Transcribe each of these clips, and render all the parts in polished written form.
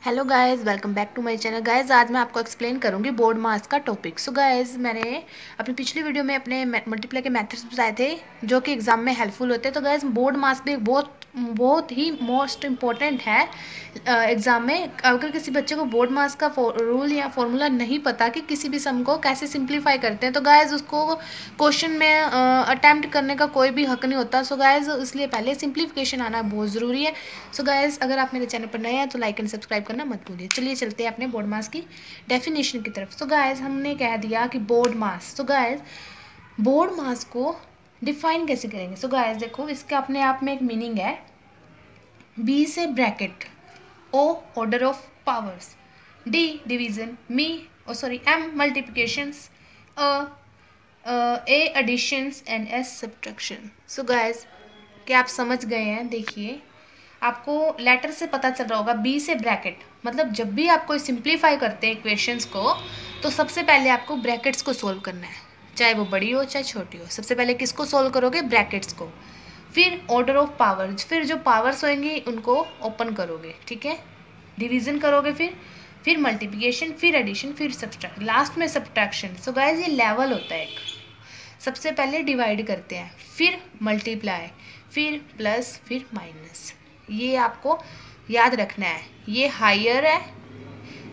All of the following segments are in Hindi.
Hello guys, welcome back to my channel. Guys, आज मैं आपको एक्सप्लेन करूंगी बोर्ड मास का टॉपिक। सो गाइस, मैंने अपनी पिछली वीडियो में अपने मल्टीप्लाई के मेथड्स बताए थे जो कि एग्जाम में हेल्पफुल होते हैं। तो गाइस, बोर्ड मास भी बहुत ही मोस्ट इम्पोर्टेंट है एग्जाम में। अगर किसी बच्चे को बोर्ड मास का रूल या फॉर्मूला नहीं पता कि किसी भी सम को कैसे सिंप्लीफाई करते हैं, तो गाइस उसको क्वेश्चन में अटेम्प्ट करने का कोई भी हक नहीं होता। सो गाइस, इसलिए पहले सिंप्लीफिकेशन आना बहुत ज़रूरी है। सो गाइस, अगर आप मेरे चैनल पर नए हैं तो लाइक एंड सब्सक्राइब करना मत भूलिए। चलिए चलते हैं अपने बोर्ड मास की डेफिनेशन की तरफ। सो गाइस, हमने कह दिया कि बोर्ड मास। सो गाइस, बोर्ड मास को डिफाइन कैसे करेंगे? सो गाइस देखो, इसके अपने आप में एक मीनिंग है। बी से bracket, O order of powers, D division, M multiplications, A additions and S subtraction. So guys, क्या आप समझ गए हैं? देखिए, आपको लेटर से पता चल रहा होगा। बी से ब्रैकेट मतलब जब भी आप कोई सिंप्लीफाई करते हैं इक्वेशंस को, तो सबसे पहले आपको ब्रैकेट्स को सोल्व करना है, चाहे वो बड़ी हो चाहे छोटी हो। सबसे पहले किसको सोल्व करोगे? ब्रैकेट्स को। फिर ऑर्डर ऑफ पावर्स, फिर जो पावर्स होंगी उनको ओपन करोगे, ठीक है। डिवीजन करोगे, फिर मल्टीप्लिकेशन, फिर एडिशन, फिर सब्ट्रैक्ट, लास्ट में सब्ट्रैक्शन। सो गाइस, ये लेवल होता है एक। सबसे पहले डिवाइड करते हैं, फिर मल्टीप्लाई, फिर प्लस, फिर माइनस। ये आपको याद रखना है। ये हायर है,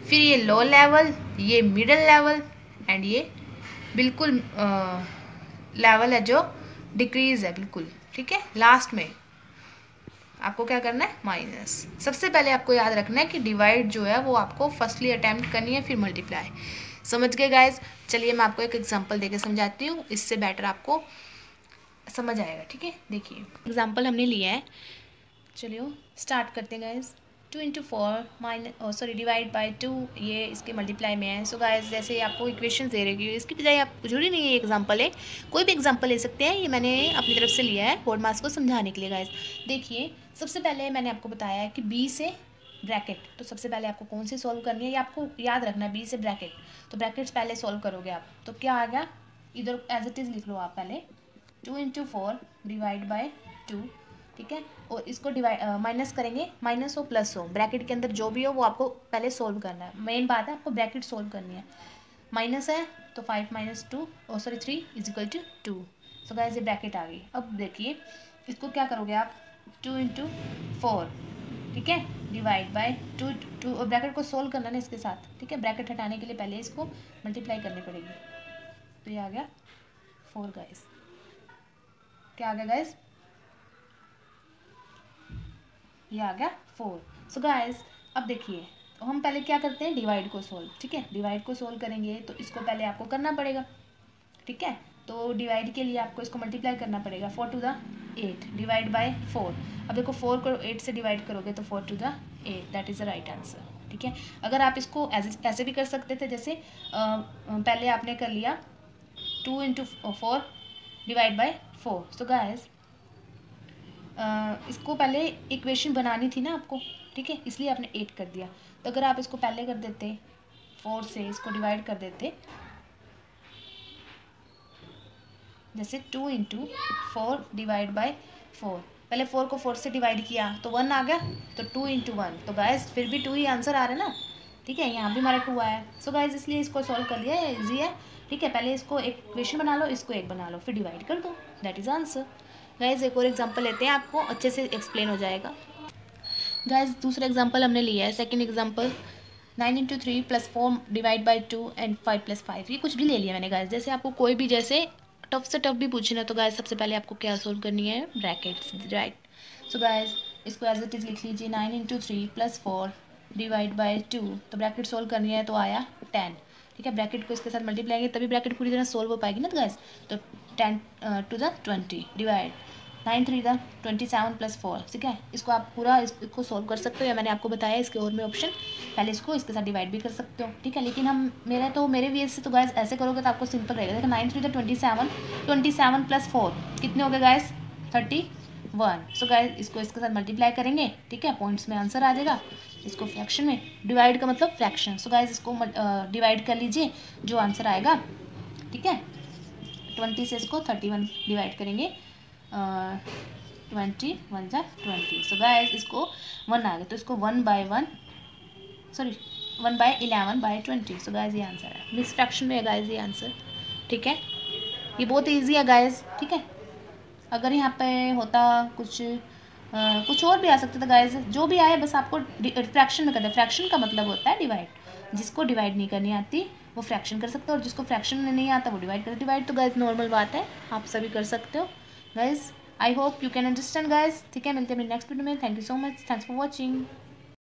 फिर ये लो लेवल, ये मिडिल लेवल, एंड ये बिल्कुल लेवल है जो डिक्रीज है बिल्कुल, ठीक है। लास्ट में आपको क्या करना है? माइनस। सबसे पहले आपको याद रखना है कि डिवाइड जो है वो आपको फर्स्टली अटेम्प्ट करनी है, फिर मल्टीप्लाई। समझ गए गाइज? चलिए मैं आपको एक एग्जांपल देके समझाती हूँ, इससे बेटर आपको समझ आएगा, ठीक है। देखिए, एग्जांपल हमने लिया है। चलिए स्टार्ट करते हैं गाइज। 2 into 4 डिवाइड बाई 2, ये इसके मल्टीप्लाई में है। सो गाइज, जैसे आपको इक्वेशन दे रही है, इसकी बजाय आप जरूरी नहीं है एग्जांपल है, कोई भी एग्जांपल ले सकते हैं। ये मैंने अपनी तरफ से लिया है बोर्ड मास को समझाने के लिए गाइज। देखिए, सबसे पहले मैंने आपको बताया है कि बी से ब्रैकेट, तो सबसे पहले आपको कौन सी सॉल्व करनी है, ये आपको याद रखना है। बी से ब्रैकेट, तो ब्रैकेट्स पहले सॉल्व करोगे आप, तो क्या आ गया? इधर एज इट इज़ लिख लो आप पहले। 2 into 4 डिवाइड बाई 2, ठीक है। और इसको डिवाइड माइनस करेंगे, माइनस हो प्लस हो, ब्रैकेट के अंदर जो भी हो वो आपको पहले सोल्व करना है। मेन बात है, आपको ब्रैकेट सोल्व करनी है। माइनस है तो 3 is equal to 2। So guys, ये ब्रैकेट आ गई। अब देखिए, इसको क्या करोगे आप? 2 into 4, ठीक है, डिवाइड बाय 2 और ब्रैकेट को सोल्व करना है इसके साथ, ठीक है। ब्रैकेट हटाने के लिए पहले इसको मल्टीप्लाई करनी पड़ेगी, तो ये आ गया 4 गाइस। क्या आ गया गाइस? ये आ गया 4। सो गाइस, अब देखिए, तो हम पहले क्या करते हैं? डिवाइड को सोल्व, ठीक है। डिवाइड को सोल्व करेंगे तो इसको पहले आपको करना पड़ेगा, ठीक है। तो डिवाइड के लिए आपको इसको मल्टीप्लाई करना पड़ेगा। 4 to the 8 डिवाइड बाय 4। अब देखो, 4 को 8 से डिवाइड करोगे तो 4 to the 8, that is the right answer, ठीक है। अगर आप इसको ऐसे भी कर सकते थे, जैसे पहले आपने कर लिया 2 into 4 divide by 4। So guys, इसको पहले इक्वेशन बनानी थी ना आपको, ठीक है, इसलिए आपने 8 कर दिया। तो अगर आप इसको पहले कर देते, 4 से इसको डिवाइड कर देते, जैसे 2 into 4 डिवाइड बाय 4, पहले 4 को 4 से डिवाइड किया तो 1 आ गया, तो 2 into 1, तो गाइस फिर भी 2 ही आंसर आ रहा है ना, ठीक है। यहाँ भी हमारा 2 आया है। सो गाइस, इसलिए इसको सॉल्व कर लिया है, ईजी है, ठीक है। पहले इसको एक इक्वेशन बना लो, इसको एक बना लो, फिर डिवाइड कर दो, दैट इज़ आंसर। गाइस, एक और एग्जांपल लेते हैं, आपको अच्छे से एक्सप्लेन हो जाएगा। गाइस, दूसरा एग्जांपल हमने लिया है, second example. 9 into 3 + 4 divide by 2 and 5 + 5, ये कुछ भी ले लिया मैंने गाइस। जैसे आपको कोई भी जैसे टफ से टफ भी पूछना, तो गाइस सबसे पहले आपको क्या सोल्व करनी है? Brackets, right. सो गाइस, इसको एज इट इज़ लिख लीजिए। 9 into 3 + 4 डिवाइड बाई 2, तो ब्रैकेट सोल्व करनी है, तो आया 10, ठीक है। ब्रैकेट को इसके साथ मल्टीप्लाई करेंगे तभी ब्रैकेट पूरी तरह सोल्व हो पाएगी ना, तो गाइस, तो 10 to the 20 डिवाइड 9 3 द 27 + 4, ठीक है। इसको आप पूरा इसको सोल्व कर सकते हो, या मैंने आपको बताया इसके और में ऑप्शन, पहले इसको इसके साथ डिवाइड भी कर सकते हो, ठीक है। लेकिन हम मेरे वे से तो गाइस ऐसे करोगे तो आपको सिंपल रहेगा। देखो, 9 3 द 27, 27 + 4 कितने हो गए गाइस? 31। सो गाइस, इसको इसके साथ मल्टीप्लाई करेंगे, ठीक है, पॉइंट्स में आंसर आ जाएगा। इसको फ्रैक्शन में, डिवाइड का मतलब फ्रैक्शन। सो गाइस, इसको डिवाइड कर लीजिए, जो आंसर आएगा, ठीक है। 20 से इसको 31 डिवाइड करेंगे, 20 1 + 20। सो गाइस, इसको 1 आ गया, तो इसको 1/1 सॉरी 1/11/20। सो गाइज ये आंसर है, मिक्स फ्रैक्शन में है गाइज ये आंसर। ठीक है, ये बहुत ईजी है गाइज। ठीक है, अगर यहाँ पे होता कुछ और भी आ सकता था गाइज, जो भी आए बस आपको फ्रैक्शन में करना है। फ्रैक्शन का मतलब होता है डिवाइड, जिसको डिवाइड नहीं करनी आती वो फ्रैक्शन कर सकते हो, और जिसको फ्रैक्शन में नहीं आता वो डिवाइड कर। डिवाइड तो गाइज नॉर्मल बात है, आप सभी कर सकते हो guys. I hope you can understand guys. ठीक है, मिलते हैं अपने नेक्स्ट वीडियो में। Thank you so much, thanks for watching.